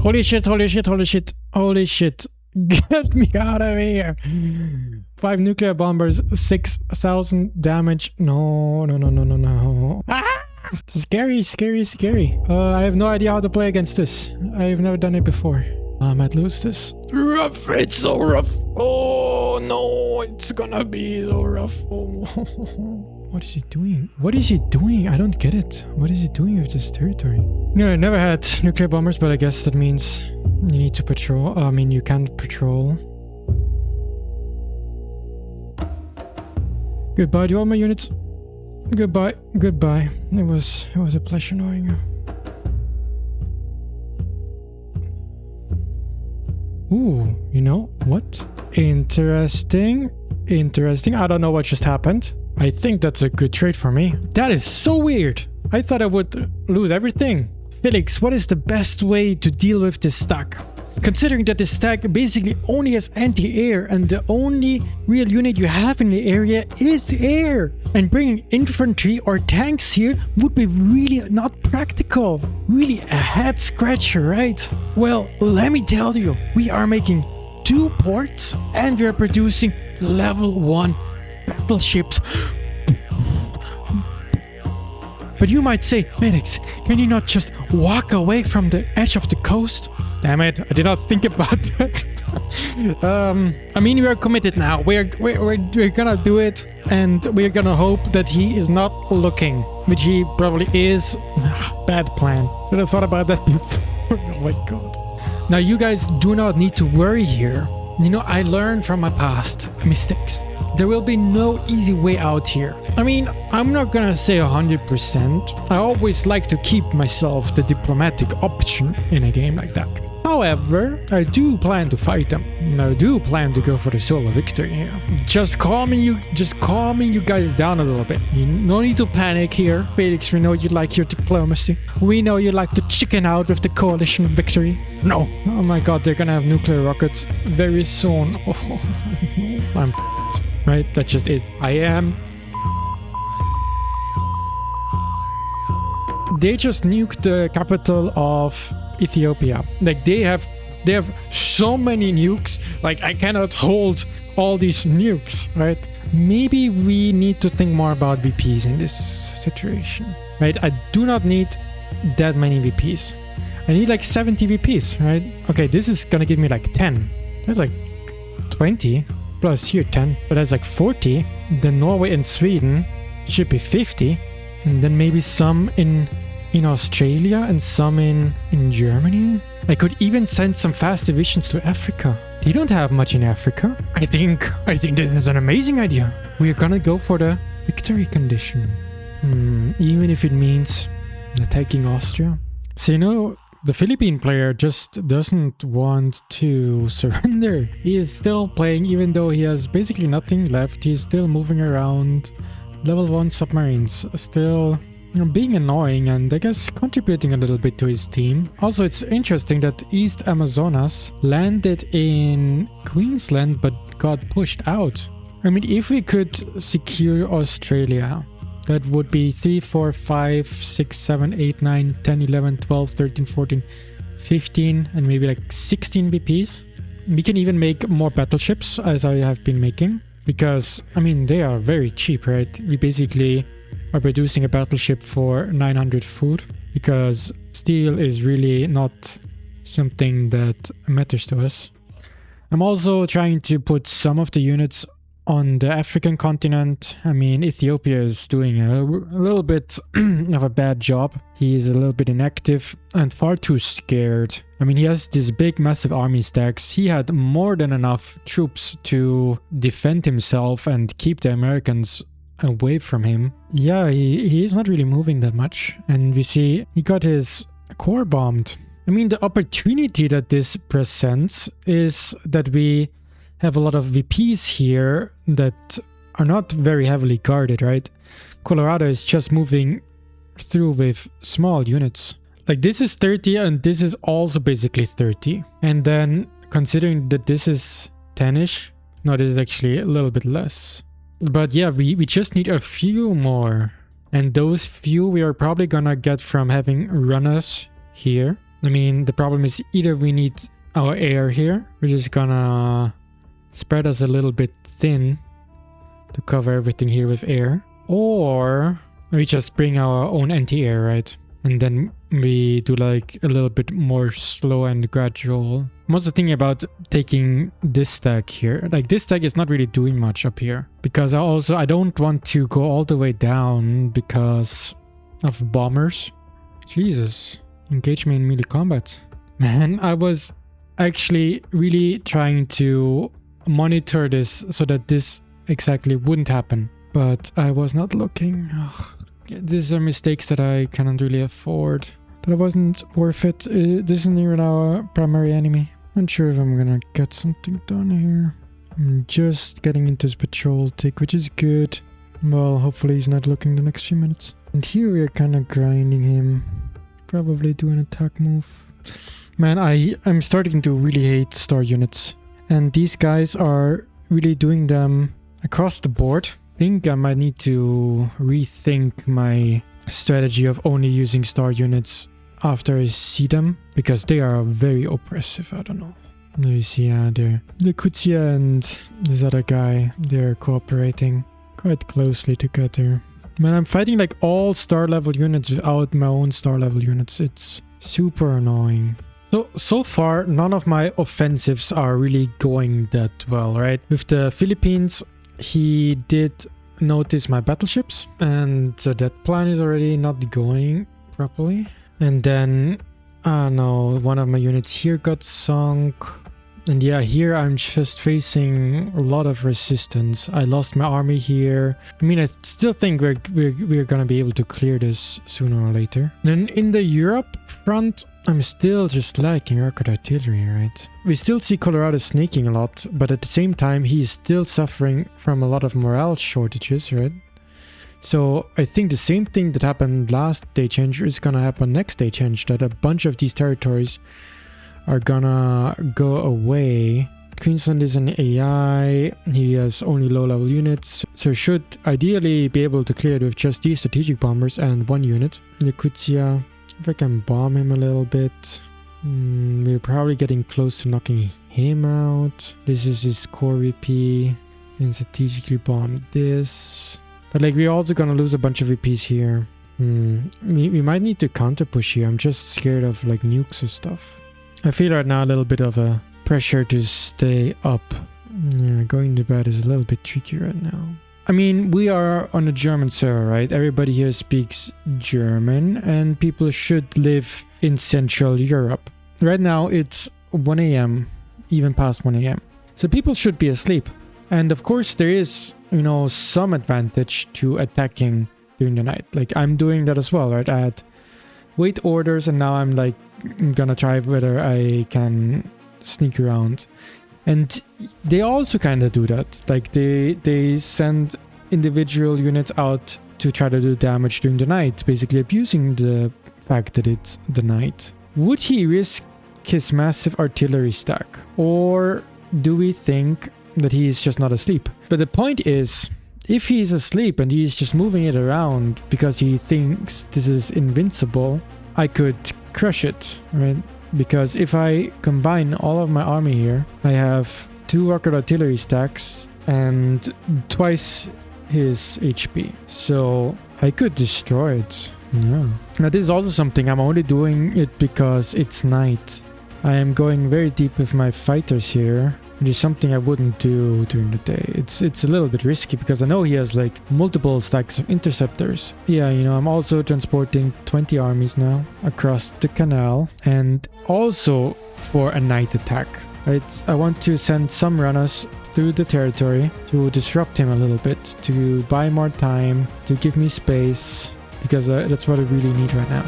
Holy shit, holy shit, holy shit, holy shit. Get me out of here. 5 nuclear bombers, 6,000 damage. No, no, no, no, no, no. Ah! Scary, scary, scary. I have no idea how to play against this. I've never done it before. I might lose this. Rough, it's so rough. Oh no, it's gonna be so rough. Oh. What is he doing? What is he doing? I don't get it. What is he doing with this territory? No, I never had nuclear bombers, but I guess that means you need to patrol. I mean, you can't patrol. Goodbye to all my units. Goodbye. Goodbye. It was a pleasure knowing you. Ooh, you know what? Interesting. Interesting. I don't know what just happened. I think that's a good trade for me. That is so weird. I thought I would lose everything. Felix, what is the best way to deal with this stack? Considering that this stack basically only has anti-air and the only real unit you have in the area is air. And bringing infantry or tanks here would be really not practical. Really a head scratcher, right? Well, let me tell you, we are making 2 ports and we are producing level 1 battleships. But you might say, Felix, can you not just walk away from the edge of the coast? Damn it, I did not think about that. I mean, we are committed now. We're gonna do it, and we're gonna hope that he is not looking, which he probably is. Bad plan. Should have thought about that before. Oh my god. Now, you guys do not need to worry here. You know, I learned from my past mistakes. There will be no easy way out here. I mean, I'm not gonna say 100%. I always like to keep myself the diplomatic option in a game like that. However, I do plan to fight them. And I do plan to go for the solo victory here. Just calming you guys down a little bit. You no need to panic here. Felix, we know you like your diplomacy. We know you like to chicken out with the coalition victory. No. Oh my god, they're gonna have nuclear rockets very soon. Oh, I'm f***ed. Right? That's just it. I am. They just nuked the capital of Ethiopia. Like they have so many nukes. Like I cannot hold all these nukes, right? Maybe we need to think more about VPs in this situation, right? I do not need that many VPs. I need like 70 VPs, right? Okay, this is gonna give me like 10. That's like 20 plus here 10, but that's like 40. Then Norway and Sweden should be 50, and then maybe some in Australia and some in Germany. I could even send some fast divisions to Africa. They don't have much in Africa. I think this is an amazing idea. We're gonna go for the victory condition. Even if it means attacking Austria. So, you know, the Philippine player just doesn't want to surrender. He is still playing even though he has basically nothing left. He's still moving around. Level 1 submarines still, you know, being annoying and I guess contributing a little bit to his team. Also, it's interesting that East Amazonas landed in Queensland but got pushed out. I mean, if we could secure Australia, that would be 3, 4, 5, 6, 7, 8, 9, 10, 11, 12, 13, 14, 15 and maybe like 16 VPs. We can even make more battleships as I have been making. Because, I mean, they are very cheap, right? We basically are producing a battleship for 900 food. Because steel is really not something that matters to us. I'm also trying to put some of the units on the African continent. I mean, Ethiopia is doing a little bit of a bad job. He is a little bit inactive and far too scared. I mean, he has this big, massive army stacks. He had more than enough troops to defend himself and keep the Americans away from him. Yeah, he is not really moving that much. And we see he got his core bombed. I mean, the opportunity that this presents is that we have a lot of VPs here that are not very heavily guarded, right? Colorado is just moving through with small units. Like this is 30 and this is also basically 30. And then considering that this is 10-ish, no, this is actually a little bit less. But yeah, we just need a few more. And those few we are probably gonna get from having runners here. I mean, the problem is either we need our air here, which is gonna spread us a little bit thin to cover everything here with air, or we just bring our own anti-air, right? And then we do like a little bit more slow and gradual. I'm also thinking about taking this stack here. Like this stack is not really doing much up here because I don't want to go all the way down because of bombers. Jesus, engage me in melee combat. Man, I was actually really trying to monitor this so that this exactly wouldn't happen, but I was not looking. Ugh. These are mistakes that I cannot really afford. That wasn't worth it. This isn't even our primary enemy. Not sure if I'm gonna get something done here. I'm just getting into his patrol tick, which is good. Well, hopefully he's not looking the next few minutes. And here we are kind of grinding him. Probably do an attack move. Man, I'm starting to really hate star units. And these guys are really doing them across the board. I think I might need to rethink my strategy of only using star units after I see them, because they are very oppressive. I don't know. Let me see, the Kutsia and this other guy, they're cooperating quite closely together. Man, I'm fighting like all star level units without my own star level units. It's super annoying. So far, none of my offensives are really going that well, right? With the Philippines, he did notice my battleships, and so that plan is already not going properly. And then, no, one of my units here got sunk. And yeah, here I'm just facing a lot of resistance. I lost my army here. I mean, I still think we're gonna be able to clear this sooner or later. And in the Europe front, I'm still just lacking rocket artillery, right? We still see Colorado snaking a lot, but at the same time, he is still suffering from a lot of morale shortages, right? So I think the same thing that happened last day change is gonna happen next day change, that a bunch of these territories are gonna go away. Queensland is an AI, he has only low-level units, so should ideally be able to clear it with just these strategic bombers and one unit. Yakutia, if I can bomb him a little bit. We're probably getting close to knocking him out. This is his core VP. Can strategically bomb this. But like, we're also gonna lose a bunch of VPs here. We might need to counter push here. I'm just scared of like nukes or stuff. I feel right now a little bit of a pressure to stay up. Yeah, going to bed is a little bit tricky right now. I mean, we are on a German server, right? Everybody here speaks German, and people should live in Central Europe. Right now it's 1 a.m, even past 1 a.m. So people should be asleep. And of course there is, you know, some advantage to attacking during the night. Like, I'm doing that as well, right? I had wait orders, and now I'm like, I'm gonna try whether I can sneak around. And they also kind of do that. Like, they send individual units out to try to do damage during the night, basically abusing the fact that it's the night. Would he risk his massive artillery stack? Or do we think that he's just not asleep? But the point is, if he's asleep and he's just moving it around because he thinks this is invincible, I could crush it, right? Because if I combine all of my army here, I have 2 rocket artillery stacks and twice his HP. So I could destroy it. Yeah. Now this is also something, I'm only doing it because it's night. I am going very deep with my fighters here, which is something I wouldn't do during the day. It's a little bit risky because I know he has like multiple stacks of interceptors. Yeah, you know, I'm also transporting 20 armies now across the canal, and also for a night attack, right? I want to send some runners through the territory to disrupt him a little bit, to buy more time, to give me space, because that's what I really need right now.